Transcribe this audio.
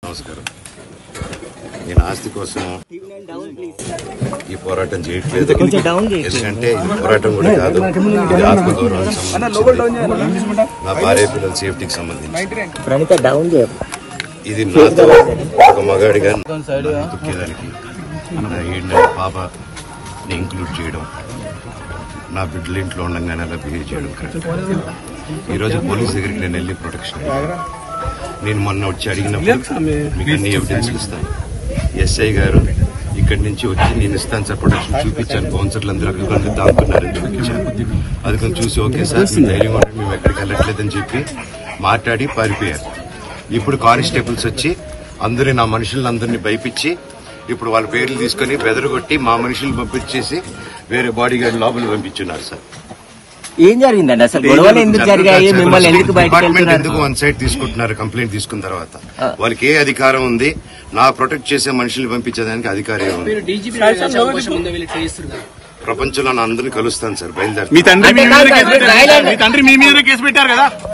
నమస్కారం. నేను ఆస్తి కోసం ఈ పోరాటం చేయట్లేదు. ఎందుకంటే ఇది పోరాటం కూడా కాదు, ఇది ఆత్మగౌరవానికి సంబంధించి, నా భార్య పిల్లల సేఫ్టీకి సంబంధించి. ఇది నాతో ఒక మగాడిగా తొక్కేదానికి నా 7 నెలల పాపని ఇంక్లూడ్ చేయడం, నా బిడ్డలు ఇంట్లో ఉండగానే అలా బిహేవ్ చేయడం కరెక్ట్. ఈరోజు పోలీస్ దగ్గరికి నేను వెళ్ళి ప్రొటెక్షన్ నేను మొన్న వచ్చి అడిగినప్పుడు మీకు అన్ని ఎవిడెన్స్లు ఇస్తాను. ఎస్ఐ గారు ఇక్కడి నుంచి వచ్చి నేను ఇస్తాను సార్ ప్రొటెక్షన్ చూపించాను. కౌన్సిలర్లు అందరూ అక్కడ దాక్కున్నారని చూపించాను. అది కొంచెం చూసి ఓకే సార్ ధైర్యం ఉంటే మేము ఎక్కడికి వెళ్ళట్లేదని చెప్పి మాట్లాడి పారిపోయారు. ఇప్పుడు కానిస్టేబుల్స్ వచ్చి అందరూ నా మనుషులందరినీ భయపించి ఇప్పుడు వాళ్ళ పేర్లు తీసుకుని బెదరగొట్టి మా మనుషులు పంపించేసి వేరే బాడీ గార్డ్ లోపల పంపించున్నారు సార్. ఏం జరిగిందండి అసలు? గొడవలు ఎందుకు జరిగాయి? మిమ్మల్ని ఎందుకు డిపార్ట్మెంట్ ఎందుకు వన్ సైడ్ తీసుకుంటున్నారు? కంప్లైంట్ తీసుకున్న తర్వాత వాళ్ళకి ఏ అధికారం ఉంది? నా ప్రొటెక్ట్ చేసే మనుషులు పంపించేదానికి అధికారం ఉంది. ప్రపంచంలో నా అందరినీ కలుస్తాను సార్. బయలుదేరి మీ తండ్రి మీ మీద కేసు పెట్టారు కదా.